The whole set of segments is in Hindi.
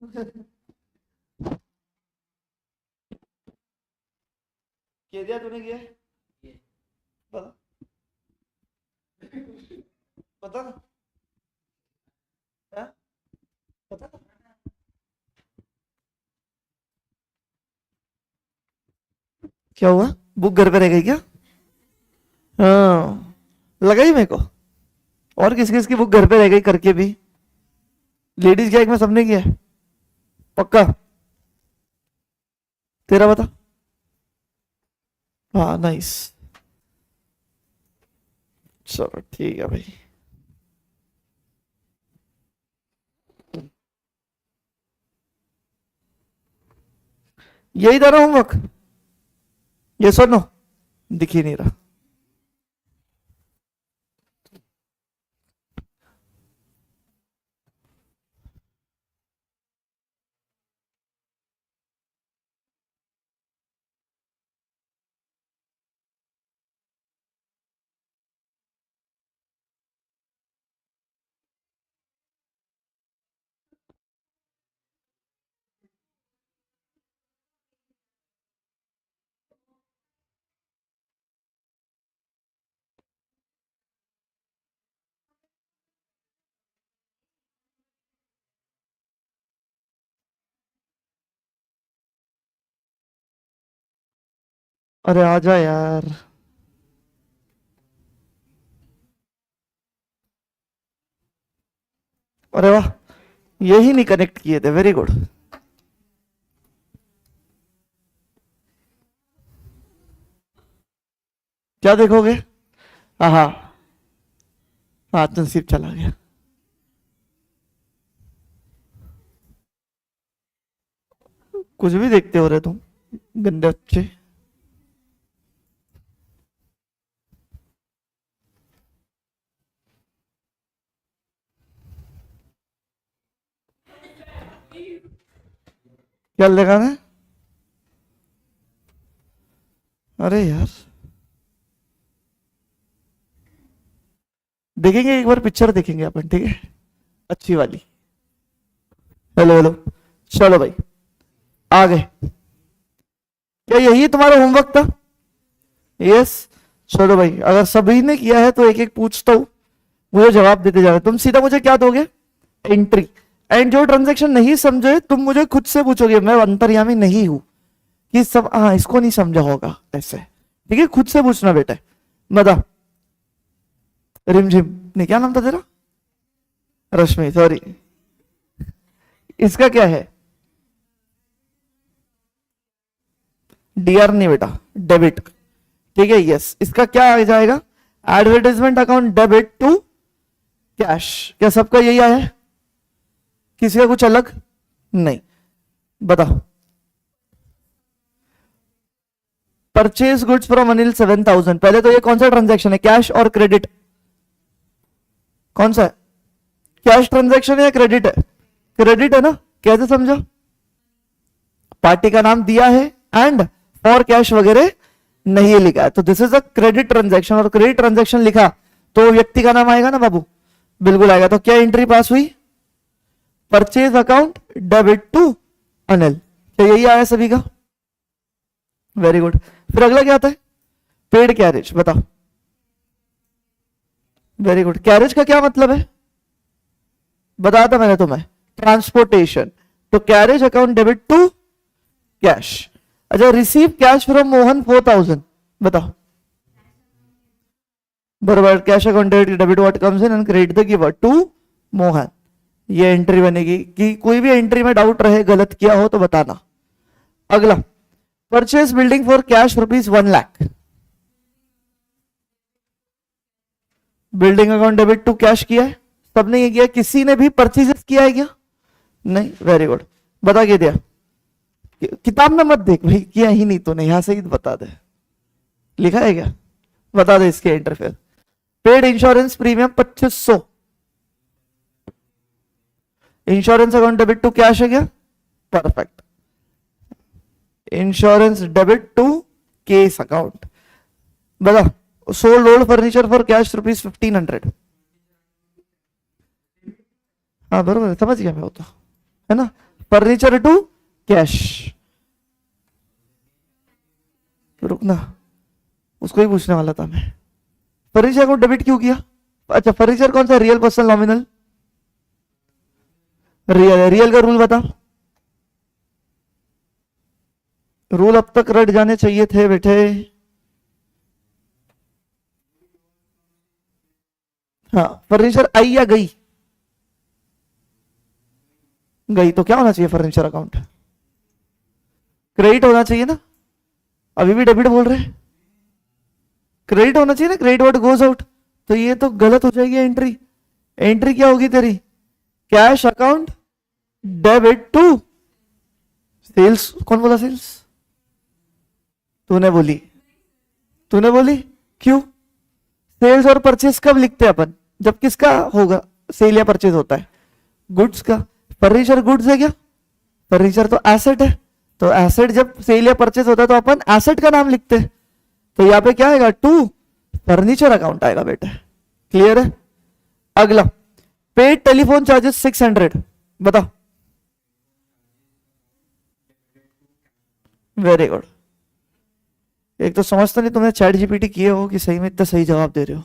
कह दिया तूने किया है? बता बता ना। हाँ? बता ना। क्या हुआ? बुक घर पे रह गई क्या? हाँ, लगा ही मेरे को। और किस किस की बुक घर पे रह गई करके भी। लेडीज गैंग में सबने किया है पक्का? तेरा बता। हाँ नाइस। चलो ठीक है भाई। यही था ना होमवर्क? ये सुनो, दिख ही नहीं रहा। अरे आजा यार। अरे वाह, यही नहीं कनेक्ट किए थे, वेरी गुड। क्या देखोगे? हाँ हाँ हाँ, तनसीब चला गया। कुछ भी देखते हो रहे तुम, गंदे बच्चे। क्या लगाना है? अरे यार, देखेंगे एक बार पिक्चर देखेंगे अपन, ठीक है? अच्छी वाली। Hello hello. चलो भाई, आ गए। क्या यही तुम्हारा होमवर्क था? यस। चलो भाई, अगर सभी ने किया है तो एक एक पूछता हूं, मुझे जवाब देते जाओ। तुम सीधा मुझे क्या दोगे? एंट्री। एंड जो ट्रांजेक्शन नहीं समझे तुम मुझे खुद से पूछोगे, मैं अंतर्यामी नहीं हूं कि सब हाँ इसको नहीं समझा होगा ऐसे। ठीक है, खुद से पूछना बेटा। बता। रिमझिम। नहीं, क्या नाम था तेरा? रश्मि, सॉरी। इसका क्या है? डीआर नहीं बेटा, डेबिट। ठीक है, यस। इसका क्या आ जाएगा? Advertisement account debit to cash. क्या सबका यही आया है? किसी का कुछ अलग? नहीं। बताओ। Purchase goods from Anil 7,000। पहले तो ये कौन सा ट्रांजैक्शन है, कैश और क्रेडिट? कौन सा है? कैश ट्रांजैक्शन है या क्रेडिट है? क्रेडिट है ना? कैसे समझा? पार्टी का नाम दिया है एंड फॉर कैश वगैरह नहीं लिखा है, तो this is a credit transaction. और क्रेडिट ट्रांजैक्शन लिखा तो व्यक्ति का नाम आएगा ना बाबू? बिल्कुल आएगा। तो क्या एंट्री पास हुई? Purchase account debit to Anil. क्या यही आया सभी का? Very good. फिर अगला क्या आता है? Paid carriage. बताओ। Very good. कैरेज का क्या मतलब है? बताया था मैंने तुम्हें, ट्रांसपोर्टेशन। तो carriage account debit to cash. अच्छा, रिसीव कैश फ्रॉम मोहन 4,000। बताओ। बराबर, cash account debit what comes in and credit the giver to Mohan. ये एंट्री बनेगी। कि कोई भी एंट्री में डाउट रहे, गलत किया हो तो बताना। अगला, purchase building for cash rupees 1,00,000। Building account debit to cash किया है, सबने ये किया। किसी ने भी परचेज किया है क्या? नहीं, वेरी गुड। बता के दिया। किताब में मत देख भाई, किया ही नहीं तो नहीं, यहां से ही बता दे। लिखा है क्या? बता दे इसके interfere. Paid insurance premium 2500। Insurance account debit to cash है क्या? Perfect. Insurance debit to case account. बता। Sold old furniture for cash rupees 1,500। हाँ बरोबर, समझ गया मैं, वो तो है ना। Furniture to cash. रुकना, उसको ही पूछने वाला था मैं। फर्नीचर को डेबिट क्यों किया? अच्छा, फर्नीचर कौन सा? Real, personal, nominal? रियल है। रियल का रूल बता। रूल अब तक रट जाने चाहिए थे बेटे। हाँ, फर्नीचर आई या गई? गई तो क्या होना चाहिए? फर्नीचर अकाउंट क्रेडिट होना चाहिए ना। अभी भी डेबिट बोल रहे हैं, क्रेडिट होना चाहिए ना। क्रेडिट व्हाट गोज आउट, तो ये तो गलत हो जाएगी एंट्री। एंट्री क्या होगी तेरी? Cash account debit to sales. कौन बोला सेल्स? तूने बोली, तूने बोली। क्यों? सेल्स और परचेस कब लिखते हैं अपन? जब किसका होगा सेल या परचेज होता है? गुड्स का। फर्नीचर गुड्स है क्या? फर्नीचर तो एसेट है, तो एसेट जब सेल या परचेज होता है तो अपन एसेट का नाम लिखते हैं। तो यहां पे क्या आएगा? टू फर्नीचर अकाउंट आएगा बेटा। क्लियर है? अगला, पेड टेलीफोन चार्जेस 600, बताओ। Very good. एक तो समझता नहीं तुमने चैट जीपीटी किए हो कि सही में इतना सही जवाब दे रहे हो।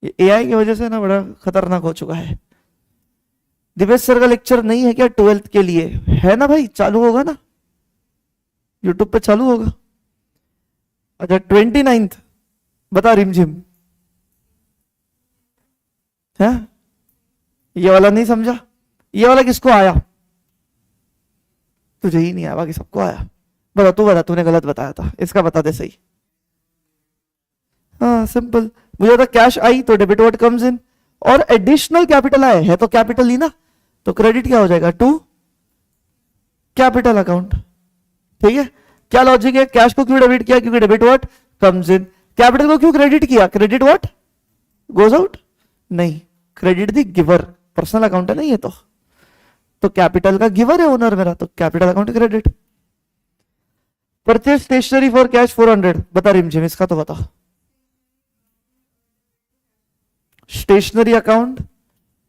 ये एआई की वजह से ना बड़ा खतरनाक हो चुका है। दिवेश सर का लेक्चर नहीं है क्या 12th के लिए? है ना भाई, चालू होगा ना, यूट्यूब पे चालू होगा। अच्छा, 29th बता, रिमझिम है? ये वाला नहीं समझा? ये वाला किसको आया? तुझे ही नहीं आया, बाकी सबको आया। बता, तू बता, तूने गलत बताया था, इसका बता दे सही। हाँ सिंपल। मुझे बता, कैश आई तो डेबिट व्हाट कम्स इन, और एडिशनल कैपिटल आए है तो कैपिटल ही ना, तो क्रेडिट क्या हो जाएगा? To capital account. ठीक है, क्या लॉजिक है? कैश को क्यों डेबिट किया? क्योंकि debit what comes in. Capital को क्यों क्रेडिट किया? Credit what goes out. नहीं, credit the giver, personal account है ना ये तो कैपिटल का गिवर है ओनर मेरा, तो capital account credit. Purchase stationery for cash 400, बता रिमझिम, इसका तो बता। Stationery account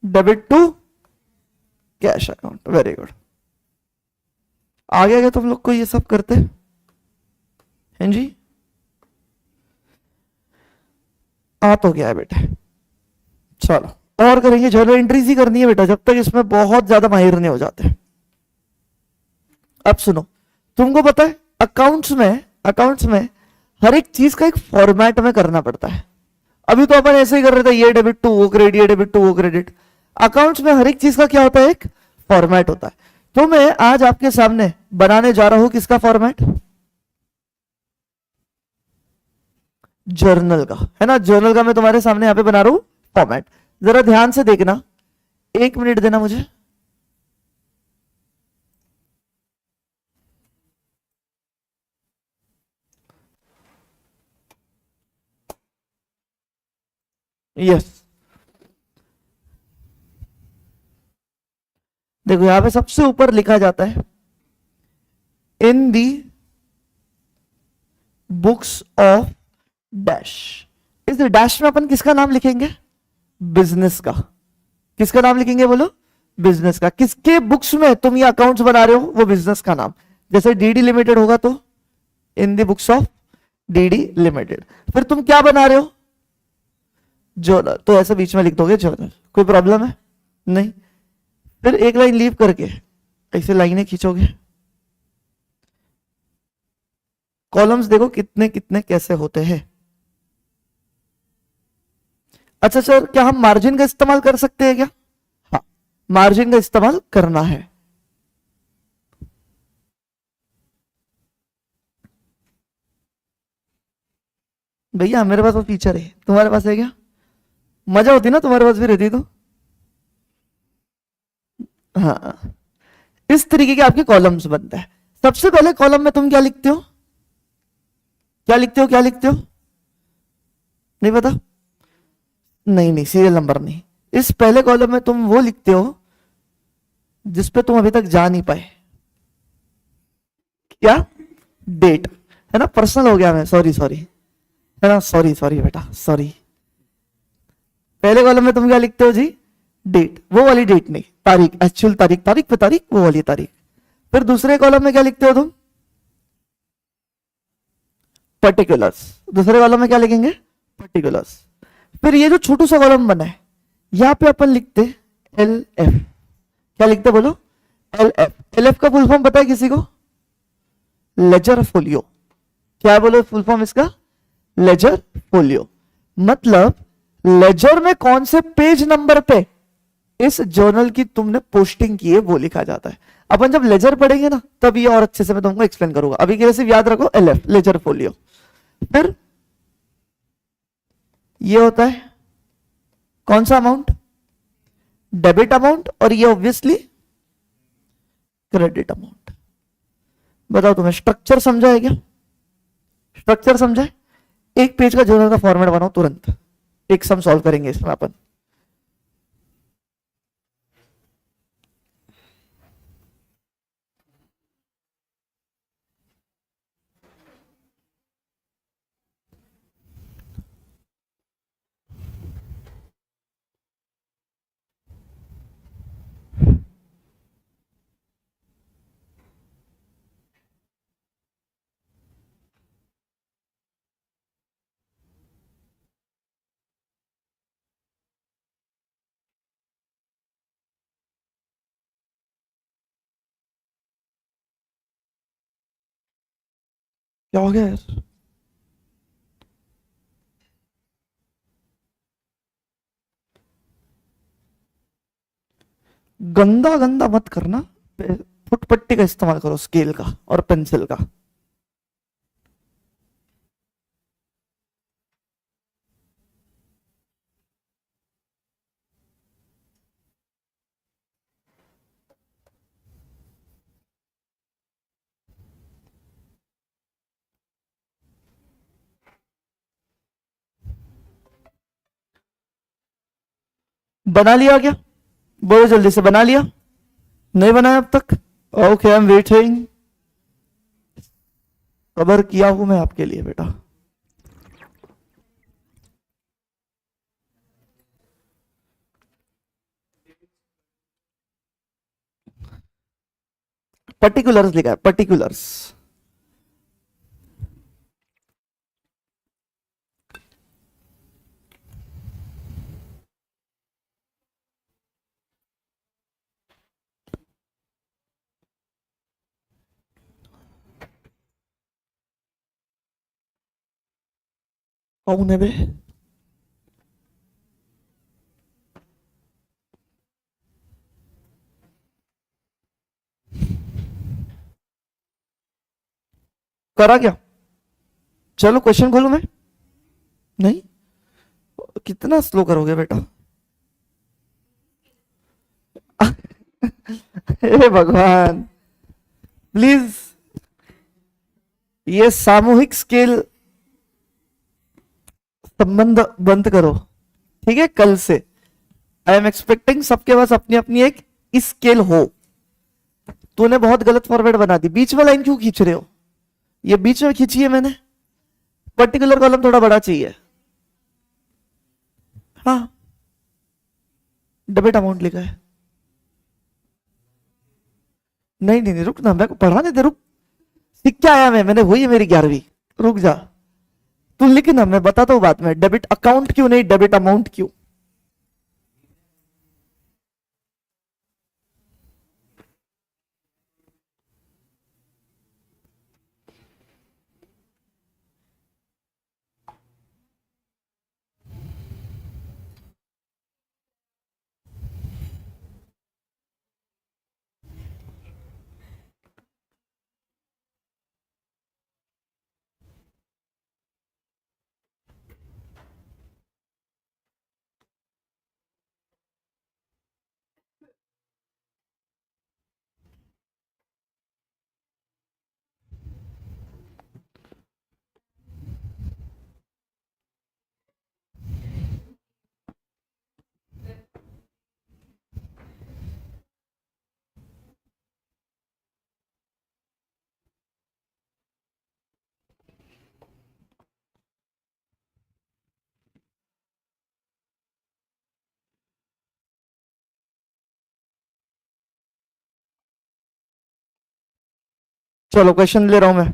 debit to cash account. Very good. आगे आगे तुम लोग को ये सब करते हैं जी? आ तो गया है बेटे। चलो और करेंगे, जर्नल एंट्रीज ही करनी है बेटा, जब तक इसमें बहुत ज्यादा माहिर नहीं हो जाते। अब सुनो, तुमको पता है अकाउंट्स में हर एक चीज का एक फॉर्मेट में करना पड़ता है। अभी तो अपन ऐसे ही कर रहे थे, ये डेबिट टू वो क्रेडिट, ये डेबिट टू वो क्रेडिट। अकाउंट्स में हर एक चीज का क्या होता है? एक फॉर्मेट होता है। तो मैं आज आपके सामने बनाने जा रहा हूं किसका फॉर्मेट? जर्नल का, है ना। जर्नल का मैं तुम्हारे सामने यहां पे बना रहा हूं फॉर्मेट। जरा ध्यान से देखना, 1 मिनट देना मुझे। यस, देखो यहां पे सबसे ऊपर लिखा जाता है इन दी बुक्स ऑफ डैश। इस डैश में अपन किसका नाम लिखेंगे? बिजनेस का। किसका नाम लिखेंगे बोलो? बिजनेस का। किसके बुक्स में तुम ये अकाउंट्स बना रहे हो? वो बिजनेस का नाम। जैसे डीडी लिमिटेड होगा तो इन दी बुक्स ऑफ डीडी लिमिटेड। फिर तुम क्या बना रहे हो? जर्नल, तो ऐसे बीच में लिख दोगे जर्नल। कोई प्रॉब्लम है? नहीं। फिर एक लाइन लीव करके ऐसे लाइनें खींचोगे। कॉलम्स देखो कितने कितने कैसे होते हैं। अच्छा सर, क्या हम मार्जिन का इस्तेमाल कर सकते हैं क्या? हाँ, मार्जिन का इस्तेमाल करना है। भैया मेरे पास वो फीचर है, तुम्हारे पास है क्या? मजा होती ना तुम्हारे पास भी रहती तो। हाँ, इस तरीके के आपके कॉलम्स बनते हैं। सबसे पहले कॉलम में तुम क्या लिखते हो? क्या लिखते हो? क्या लिखते हो? नहीं पता? नहीं नहीं, सीरियल नंबर नहीं। इस पहले कॉलम में तुम वो लिखते हो जिस पे तुम अभी तक जा नहीं पाए। क्या? डेट, है ना। पर्सनल हो गया मैं, सॉरी सॉरी, है ना। सॉरी सॉरी बेटा, सॉरी। पहले कॉलम में तुम क्या लिखते हो जी? डेट, वो वाली डेट नहीं, तारीख, एक्चुअल तारीख, तारीख पे तारीख, वो वाली तारीख। फिर दूसरे कॉलम में क्या लिखते हो तुम? पर्टिकुलर्स। दूसरे कॉलम में क्या लिखेंगे? पर्टिकुलर्स। फिर ये जो छोटू सा कॉलम बना है, यहां पे अपन लिखते एल एफ। क्या लिखते बोलो? L F. एल एफ का फुल फॉर्म पता है किसी को? Ledger folio. क्या बोलो फुल फॉर्म इसका? Ledger folio. मतलब लेजर में कौन से पेज नंबर पे इस जर्नल की तुमने पोस्टिंग की है वो लिखा जाता है। अपन जब लेजर पढ़ेंगे ना तब ये और अच्छे से मैं तुमको एक्सप्लेन करूंगा। अभी के लिए सिर्फ याद रखो एलएफ, लेजर फोलियो। फिर ये होता है कौन सा अमाउंट? Debit amount. और ये ऑब्वियसली क्रेडिट अमाउंट। बताओ तुम्हें स्ट्रक्चर समझा है क्या? स्ट्रक्चर समझा है? एक पेज का जर्नल का फॉर्मेट बनाओ तुरंत, एक सम सॉल्व करेंगे इसमें अपन। क्या हो गया यार? गंदा गंदा मत करना, फुटपट्टी का इस्तेमाल करो, स्केल का और पेंसिल का। बना लिया क्या? बोलो जल्दी से, बना लिया? नहीं बनाया अब तक? Okay, I am waiting. Cover किया हूं मैं आपके लिए बेटा। पर्टिकुलर्स लिखा है, पर्टिकुलर्स। कौन है बे? करा क्या? चलो क्वेश्चन खोलूं मैं? नहीं? कितना स्लो करोगे बेटा? हे भगवान, प्लीज ये सामूहिक स्केल संबंध बंद करो, ठीक है? कल से आई एम एक्सपेक्टिंग सबके पास अपनी अपनी एक स्केल हो। तूने बहुत गलत फॉर्मेट बना दी, बीच में लाइन क्यों खींच रहे हो? ये बीच में खींची है मैंने। पर्टिकुलर कॉलम थोड़ा बड़ा चाहिए। हाँ, डेबिट अमाउंट लिखा है। नहीं नहीं नहीं, रुक ना, मैं को पढ़ाने दे, रुक। सीख क्या आया मैंने हुई है मेरी 11वीं। रुक जा, तू लिख ना, मैं बताता हूँ बाद में। डेबिट अकाउंट क्यों नहीं, डेबिट अमाउंट क्यों? चलो क्वेश्चन ले रहा हूं मैं।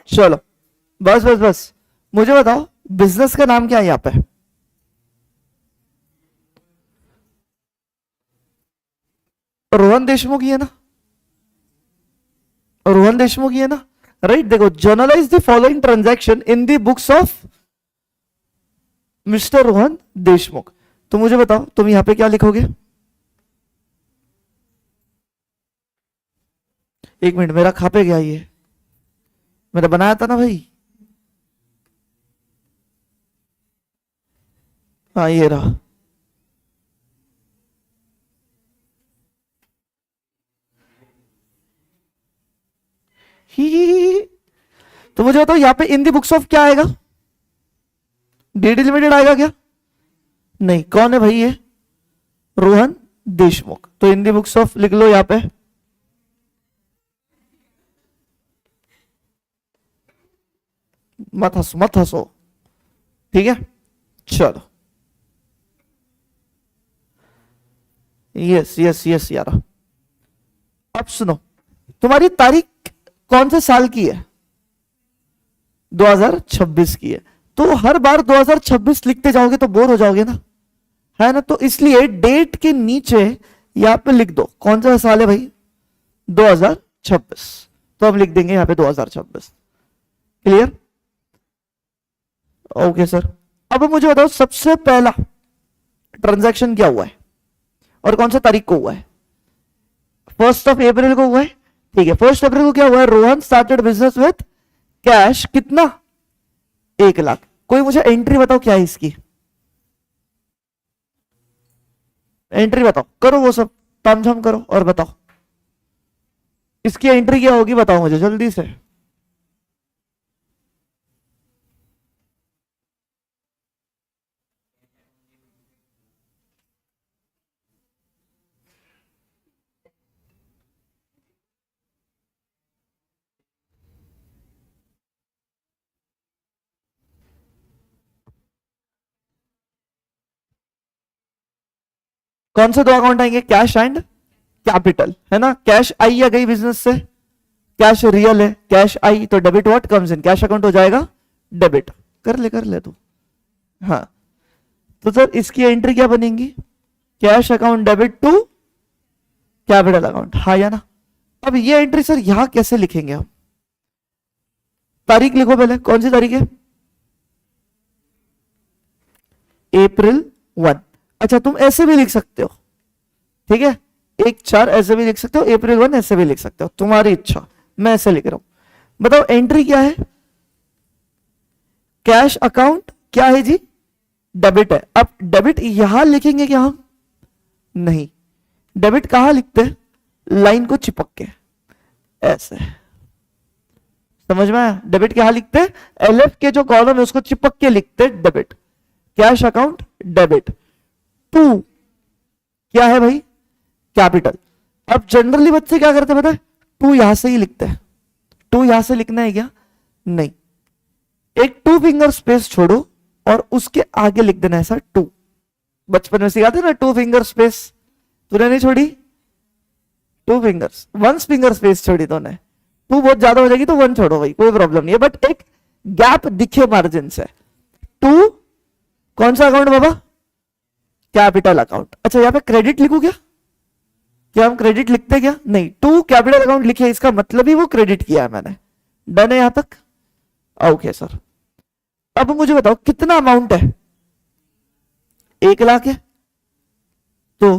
चलो बस बस बस, मुझे बताओ बिजनेस का नाम क्या है यहाँ पे? रोहन देशमुख ही है ना? रोहन देशमुख ही है ना? राइट देखो, generalized the following transaction in the books of mister Rohan Deshmukh. तो मुझे बताओ तुम यहां पे क्या लिखोगे? एक मिनट, मेरा खा पे गया ये, मैंने बनाया था ना भाई। हाँ ये रहा। ही तो मुझे बताओ यहाँ पे इन दी बुक्स ऑफ क्या आएगा? डीडी लिमिटेड आएगा क्या? नहीं, कौन है भाई ये? रोहन देशमुख। तो इन दी बुक्स ऑफ लिख लो यहाँ पे। मत हंसो, ठीक है? चलो, यस यस यस यार। अब सुनो, तुम्हारी तारीख कौन से साल की है? 2026 की है। तो हर बार 2026 लिखते जाओगे तो बोर हो जाओगे ना, है ना? तो इसलिए डेट के नीचे यहां पे लिख दो कौन सा साल है भाई, 2026। तो हम लिख देंगे यहां पे 2026। क्लियर? Okay sir. अब मुझे बताओ सबसे पहला ट्रांजैक्शन क्या हुआ है और कौन सा तारीख को हुआ है? 1 अप्रैल को हुआ है, ठीक है। 1 अप्रैल को क्या हुआ है? Rohan started business with cash कितना? 1 लाख। कोई मुझे एंट्री बताओ क्या है इसकी, एंट्री बताओ, करो वो सब तामझाम करो और बताओ इसकी एंट्री क्या होगी, बताओ मुझे जल्दी से। कौन से दो अकाउंट आएंगे? कैश एंड कैपिटल, है ना? कैश आई या गई बिजनेस से, कैश रियल है, कैश आई तो debit what comes in, cash account हो जाएगा डेबिट। कर ले तू। हाँ, तो सर इसकी एंट्री क्या बनेगी? Cash account debit to capital account, हाँ या ना? अब ये एंट्री सर यहां कैसे लिखेंगे हम? तारीख लिखो पहले, कौन सी तारीख है? April 1। अच्छा, तुम ऐसे भी लिख सकते हो, ठीक है? 1/4 ऐसे भी लिख सकते हो, April 1 ऐसे भी लिख सकते हो, तुम्हारी इच्छा। मैं ऐसे लिख रहा हूं। बताओ एंट्री क्या है? कैश अकाउंट क्या है जी? डेबिट है। अब डेबिट यहां लिखेंगे क्या हम? नहीं, डेबिट कहां लिखते हैं? लाइन को चिपक के ऐसे, समझ में आया? डेबिट कहां लिखते हैं? एलएफ के जो कॉलम है उसको चिपक के लिखते हैं debit. Cash account debit to क्या है भाई? कैपिटल। अब जनरली बच्चे क्या करते हैं पता है? टू यहां से ही लिखते हैं। टू यहां से लिखना है क्या? नहीं, एक 2 फिंगर स्पेस छोड़ो और उसके आगे लिख देना ऐसा 2। बचपन में सिखाते ना 2 फिंगर स्पेस, तूने नहीं छोड़ी? 2 फिंगर्स, 1 फिंगर स्पेस छोड़ी तूने। 2 बहुत ज्यादा हो जाएगी तो 1 छोड़ो भाई, कोई प्रॉब्लम नहीं है, बट एक गैप दिखे मार्जिन से। 2 कौन सा अकाउंट बाबा? Capital account. अच्छा, यहां पे क्रेडिट लिखू क्या? क्या हम क्रेडिट लिखते क्या? नहीं, 2 कैपिटल अकाउंट लिखे, इसका मतलब ही वो क्रेडिट किया है मैंने। डन है यहां तक? Okay sir. अब मुझे बताओ कितना अमाउंट है? 1 लाख है। तो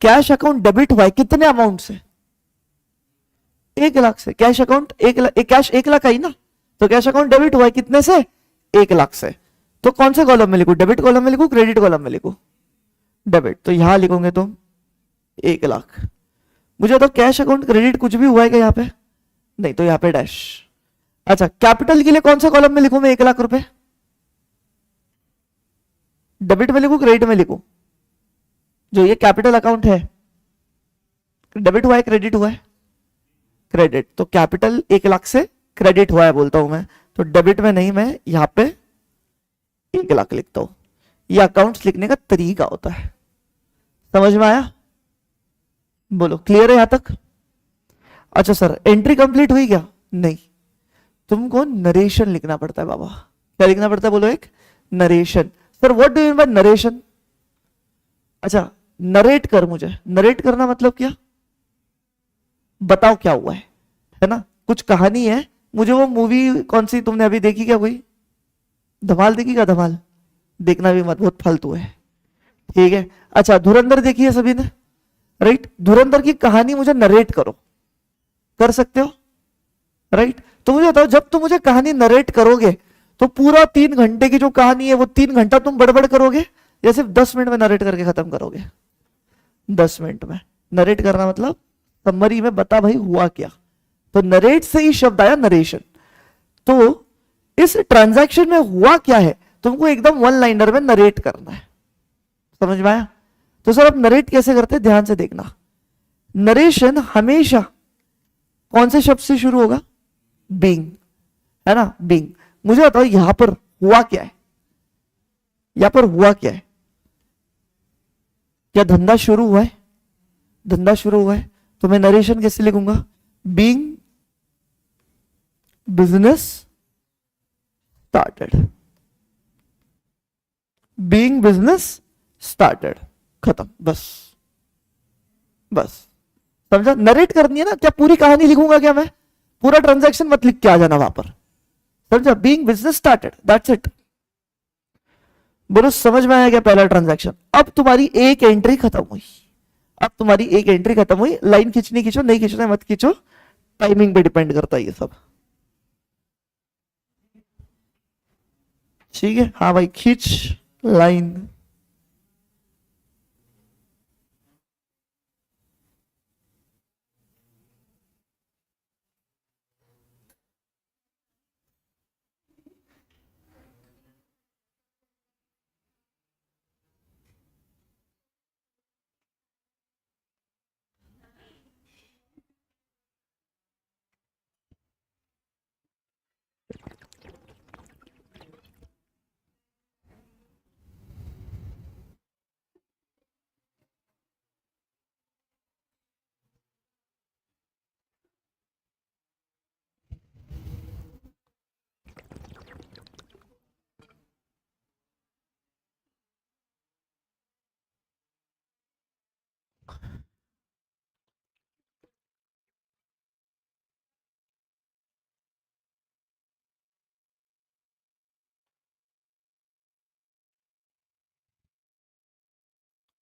कैश अकाउंट डेबिट हुआ है कितने अमाउंट से? 1 लाख से। Cash account 1 lakh, cash 1 lakh आई ना, तो कैश अकाउंट डेबिट हुआ है कितने से? 1 लाख से। तो कौन से कॉलम में लिखू? डेबिट कॉलम में लिखू, क्रेडिट कॉलम में लिखू? डेबिट। तो यहां लिखोगे तुम 1 लाख। मुझे तो कैश अकाउंट क्रेडिट कुछ भी हुआ है क्या यहाँ पे? नहीं, तो यहाँ पे डैश। अच्छा, कैपिटल के लिए कौन सा कॉलम में लिखूं मैं 1 लाख रुपए? डेबिट में लिखूं क्रेडिट में लिखूं? जो ये कैपिटल अकाउंट है, डेबिट हुआ है क्रेडिट हुआ है? क्रेडिट। तो कैपिटल 1 लाख से क्रेडिट हुआ है बोलता हूं मैं, तो डेबिट में नहीं, मैं यहां पे 1 लाख लिखता हूं। ये अकाउंट्स लिखने का तरीका होता है। समझ में आया? बोलो, क्लियर है यहां तक? अच्छा सर, एंट्री कंप्लीट हुई क्या? नहीं, तुमको नरेशन लिखना पड़ता है बाबा। क्या लिखना पड़ता है बोलो? एक narration. Sir what do you mean by narration? अच्छा, नरेट कर मुझे। नरेट करना मतलब क्या? बताओ क्या हुआ है ना? कुछ कहानी है। मुझे वो मूवी कौन सी तुमने अभी देखी क्या? कोई धमाल देखी क्या? धमाल देखना भी मत, बहुत फालतू है, ठीक है। अच्छा, धुरंधर देखी है सभी ने, राइट? धुरंधर की कहानी मुझे नरेट करो, कर सकते हो, राइट? तो मुझे बताओ, जब तुम मुझे कहानी नरेट करोगे तो पूरा 3 घंटे की जो कहानी है वो 3 घंटा तुम बड़बड़ करोगे या सिर्फ 10 मिनट में नरेट करके खत्म करोगे? 10 मिनट में। नरेट करना मतलब समरी में बता भाई हुआ क्या। तो नरेट से ही शब्द आया नरेशन। तो इस ट्रांजैक्शन में हुआ क्या है तुमको एकदम 1 लाइनर में नरेट करना है। समझ में आया? तो सर अब नरेट कैसे करते हैं, ध्यान से देखना। नरेशन हमेशा कौन से शब्द से शुरू होगा? बीइंग, है ना? बीइंग। मुझे बताओ यहां पर हुआ क्या है? यहां पर हुआ क्या है? क्या धंधा शुरू हुआ है? धंधा शुरू हुआ है, तो मैं नरेशन कैसे लिखूंगा? Being business started. Being business started, खत्म, बस। बस समझा? नरेट करनी है ना, क्या पूरी कहानी लिखूंगा क्या मैं? पूरा ट्रांजैक्शन मत लिख के आ जाना वहां पर, समझा? Being business started, that's it. बोलो समझ में आया क्या पहला ट्रांजैक्शन? अब तुम्हारी एक एंट्री खत्म हुई। अब तुम्हारी एक एंट्री खत्म हुई। लाइन खींचनी खींचो, नहीं खींचना मत खींचो, टाइमिंग पे डिपेंड करता है ये सब, ठीक है? हाँ भाई, खींच लाइन।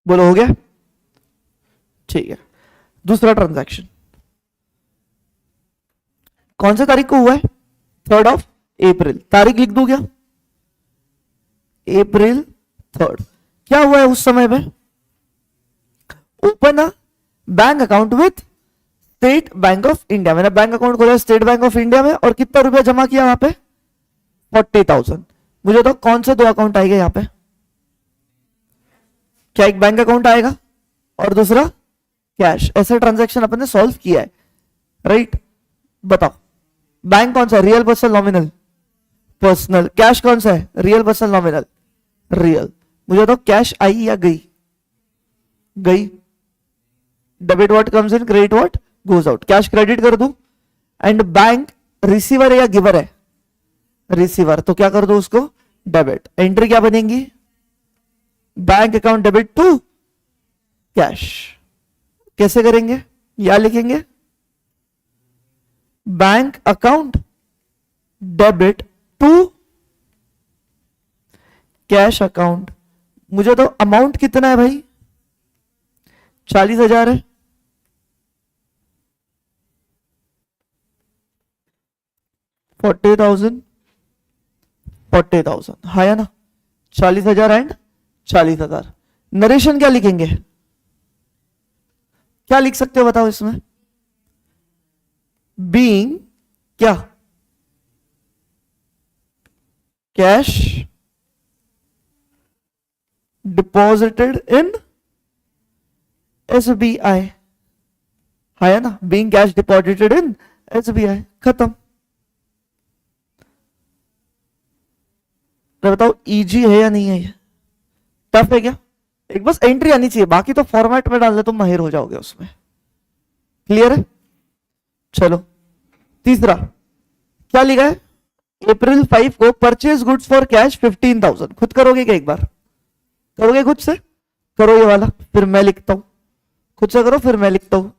बोलो हो गया? ठीक है। दूसरा ट्रांजैक्शन कौन से तारीख को हुआ है? 3 अप्रैल। तारीख लिख दू क्या? April 3। क्या हुआ है उस समय में? Open a bank account with state bank of India. मैंने बैंक अकाउंट खोला स्टेट बैंक ऑफ इंडिया में और कितना रुपया जमा किया वहां पे? 40,000। मुझे तो कौन से 2 अकाउंट आएगा यहाँ पे? क्या एक बैंक अकाउंट आएगा और दूसरा कैश? ऐसा ट्रांजैक्शन अपन ने सॉल्व किया है, राइट? बताओ बैंक कौन सा? Real personal nominal? Personal. Cash कौन सा है? Real personal nominal? रियल। मुझे तो कैश आई या गई? गई। Debit what comes in, credit what goes out. Cash credit कर दूं। एंड बैंक रिसीवर है या गिवर है? रिसीवर। तो क्या कर दो उसको? डेबिट। एंट्री क्या बनेगी? Bank account debit to cash. कैसे करेंगे? या लिखेंगे bank account debit to cash account. मुझे तो अमाउंट कितना है भाई? 40,000 है। $40,000 हाँ या ना? 40,000 एंड 40,000। नरेशन क्या लिखेंगे? क्या लिख सकते हो बताओ इसमें? बीइंग क्या? कैश डिपॉजिटेड इन SBI, है ना? Being cash deposited in SBI, खत्म। तो बताओ इजी है या नहीं है? ये टफ है क्या? एक बस एंट्री आनी चाहिए, बाकी तो फॉर्मेट में डाल दे तुम माहिर हो जाओगे उसमें। क्लियर है? चलो तीसरा क्या लिखा है? April 5 को परचेज गुड्स फॉर कैश 15,000। खुद करोगे क्या? एक बार करोगे खुद से? करो ये वाला, फिर मैं लिखता हूं। खुद से करो फिर मैं लिखता हूं।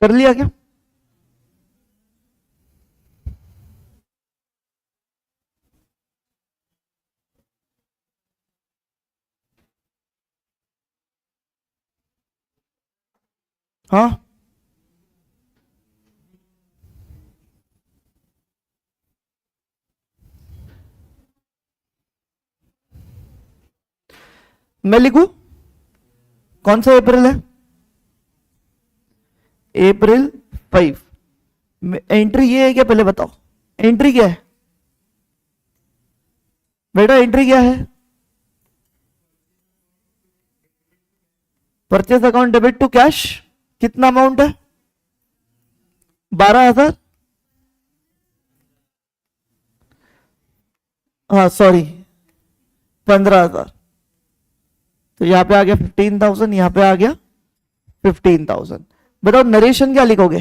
कर लिया क्या? हाँ मैं लिखूं? कौन सा अप्रैल है? April 5। एंट्री ये है क्या पहले बताओ? एंट्री क्या है बेटा? एंट्री क्या है? Purchase account debit to cash. कितना अमाउंट है? 12,000। हाँ सॉरी 15,000। तो यहां पे आ गया 15,000, यहां पे आ गया 15,000। बताओ नरेशन क्या लिखोगे?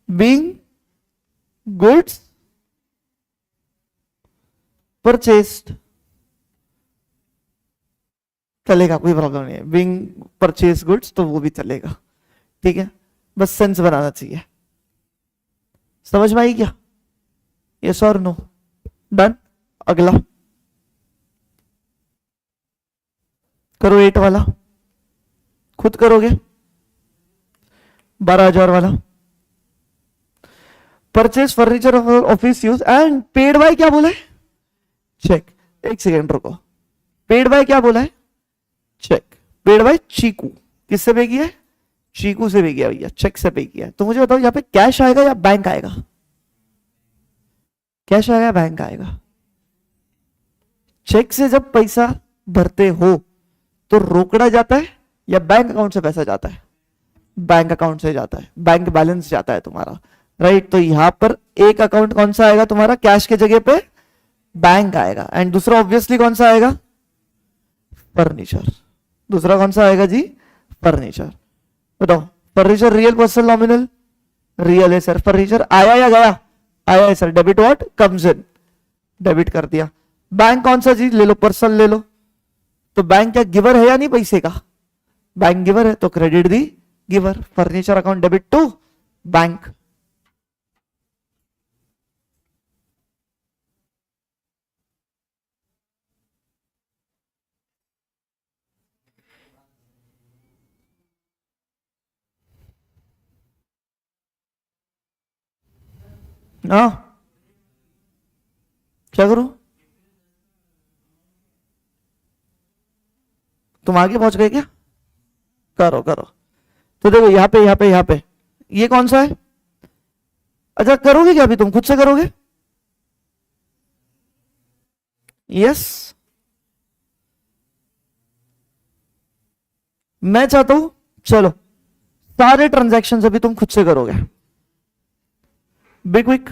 Being goods purchased. चलेगा, कोई प्रॉब्लम नहीं है। बीइंग परचेज गुड्स तो वो भी चलेगा, ठीक है। बस सेंस बनाना चाहिए। समझ में आई क्या? यस और नो? डन। अगला करो 8 वाला। खुद करोगे? 12,000 वाला। Purchase furniture office use and paid by क्या बोला है? चेक। एक सेकेंड रुको, पेड बाय क्या बोला है? चेक। पेड बाय चीकू। किससे पे किया है? चीकू से पे किया भैया, चेक से पे किया है। तो मुझे बताओ यहां पे कैश आएगा या बैंक आएगा? कैश आएगा या बैंक आएगा? चेक से जब पैसा भरते हो तो रोकड़ा जाता है या बैंक अकाउंट से पैसा जाता है? बैंक अकाउंट से जाता है, बैंक बैलेंस जाता है तुम्हारा, राइट। तो यहां पर एक अकाउंट कौन सा आएगा तुम्हारा? कैश के जगह पे बैंक आएगा। एंड दूसरा ऑब्वियसली कौन सा आएगा? फर्नीचर। दूसरा कौन सा आएगा जी? फर्नीचर। बताओ furniture real person nominal? Real है सर। फर्नीचर आया या गया? आया है sir. Debit what comes in, debit कर दिया। बैंक कौन सा जी? ले लो, पर्सन ले लो। तो बैंक क्या गिवर है या नहीं पैसे का? बैंक गिवर है तो credit the giver. Furniture account debit to bank. हाँ, क्या करूं? तुम आगे पहुंच गए क्या? करो करो। तो देखो यहाँ पे यहाँ पे यहाँ पे, ये कौन सा है? अच्छा, करोगे क्या अभी? तुम खुद से करोगे? यस। मैं चाहता हूं, चलो सारे ट्रांजैक्शन अभी तुम खुद से करोगे। Big quick.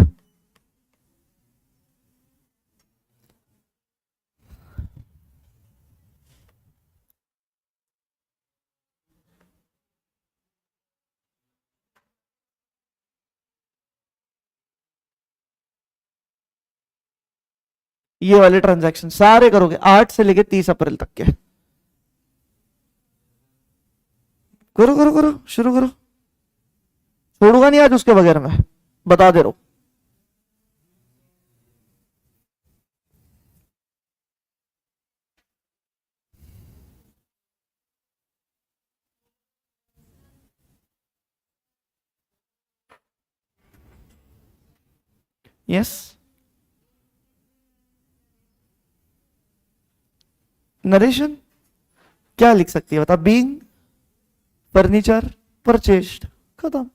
ये वाले ट्रांजैक्शन सारे करोगे 8 से लेके 30 अप्रैल तक के। करो करो करो, शुरू करो। छोड़ूंगा नहीं आज उसके बगैर, मैं बता दे रहा हूं। यस। नरेशन क्या लिख सकती है बता? बीइंग, फर्नीचर, परचेस्ड, खत्म।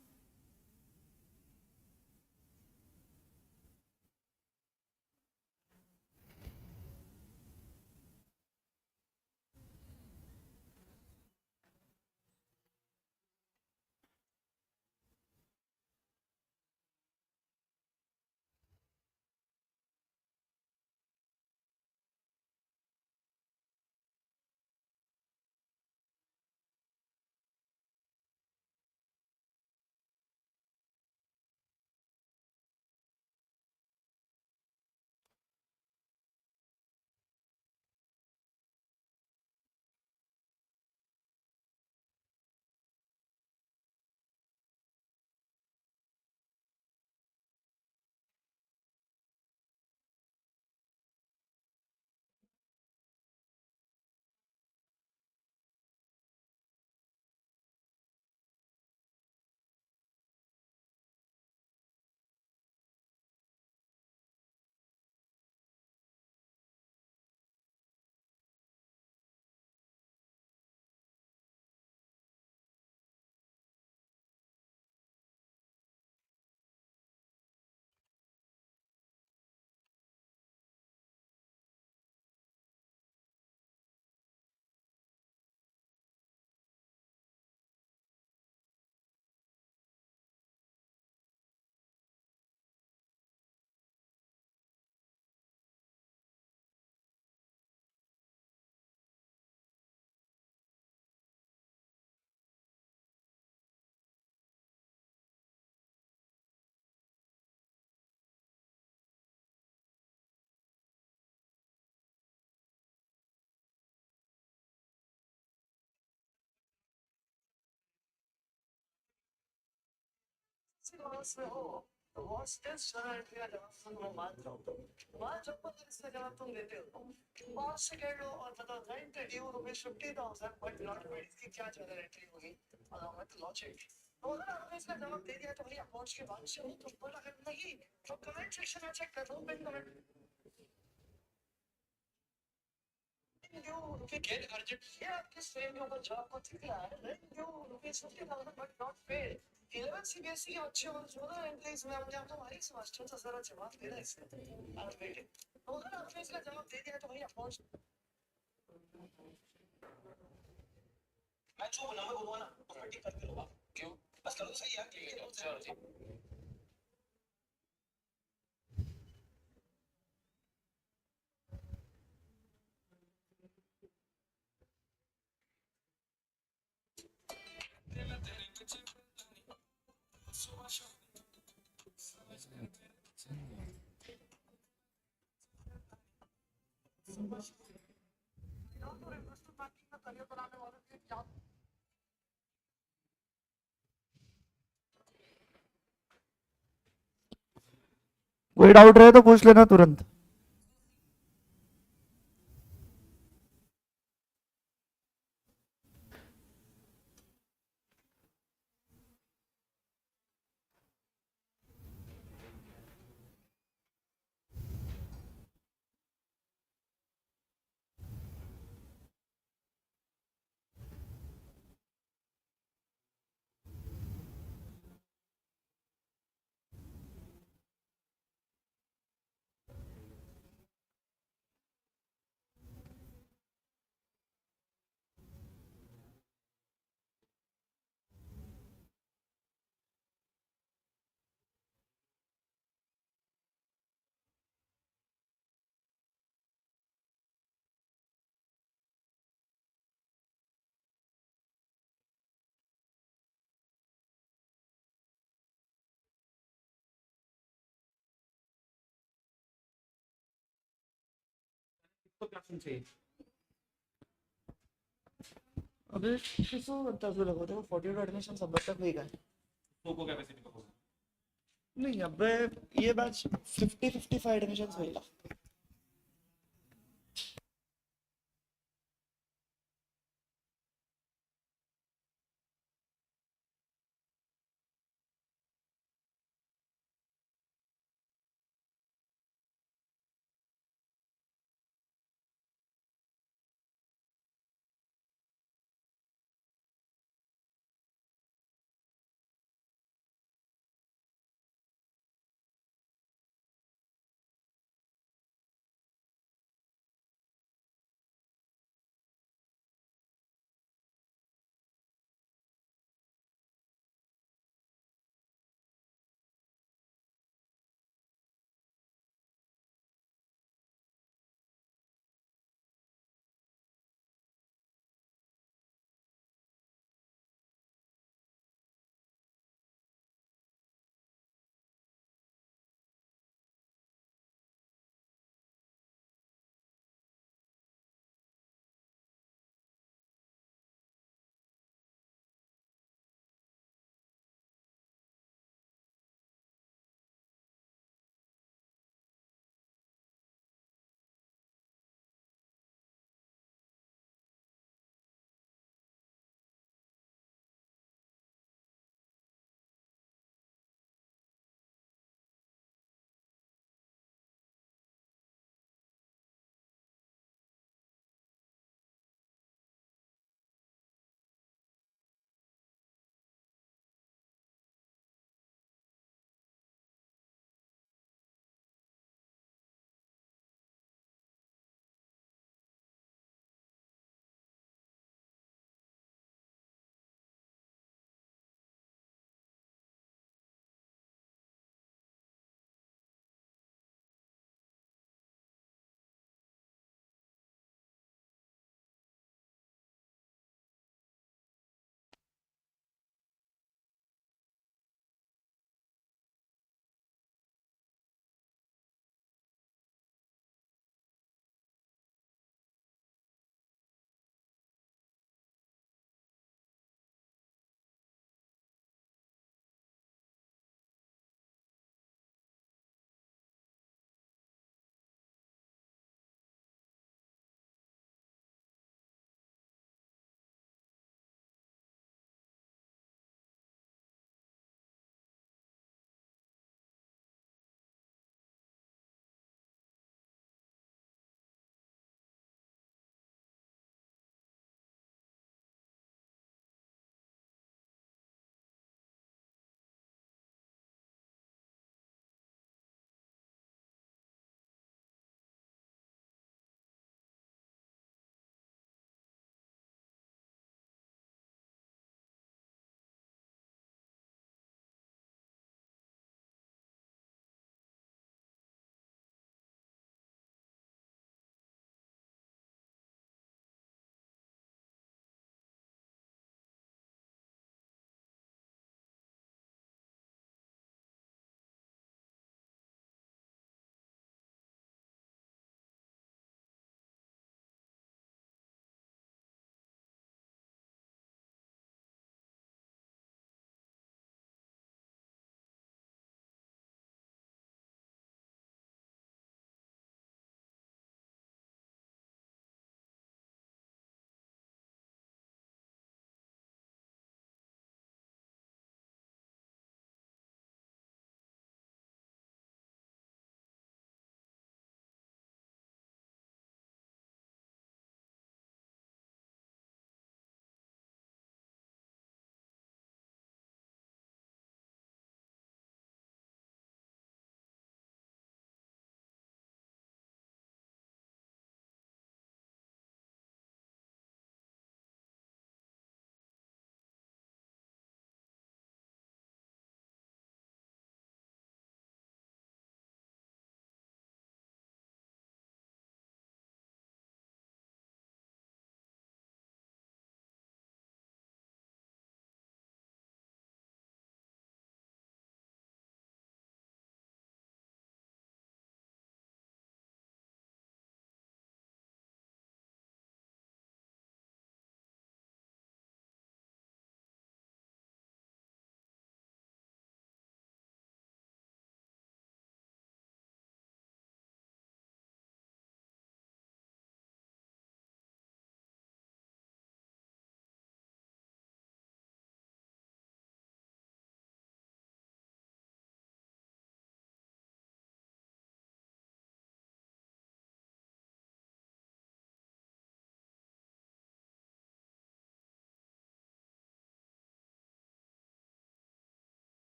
कोई डाउट रहे तो पूछ लेना तुरंत। तो कैप्शन चाहिए। अबे किसको करता है लगा देखो 48 एडमिशन सब तक नहीं गए। तो को कैपेसिटी का होगा। नहीं अबे ये बैच 50-55 एडमिशन होएगा।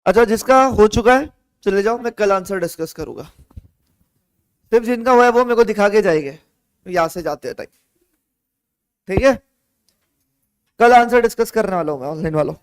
अच्छा, जिसका हो चुका है चले जाओ, मैं कल आंसर डिस्कस करूंगा। सिर्फ जिनका हुआ है वो मेरे को दिखा के जाएंगे यहां से जाते हैं टाइम, ठीक है? कल आंसर डिस्कस करने वाला हूं मैं ऑनलाइन वालों।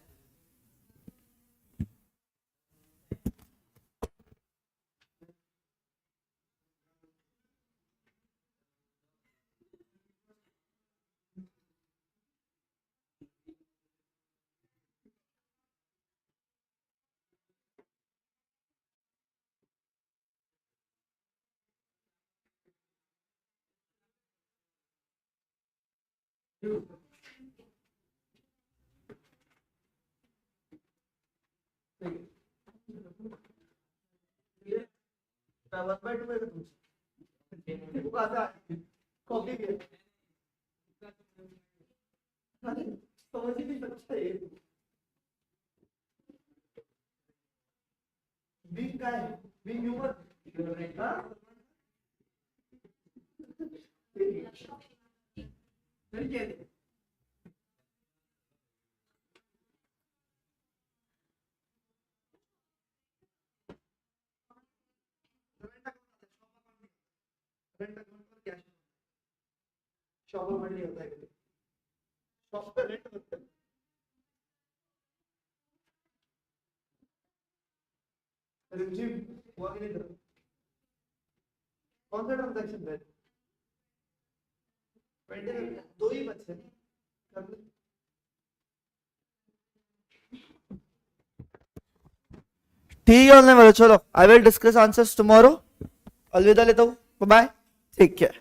शॉप में नहीं होता है, शॉप पे रेंट होता है। रिसीव हुआ कि नहीं था? कौन सा ट्रांजैक्शन है? दो ही बचे हैं। कर ले। ठीक है ऑनलाइन वालों, चलो I will discuss answers tomorrow. अलविदा लेता हूँ, बाय, टेक केयर।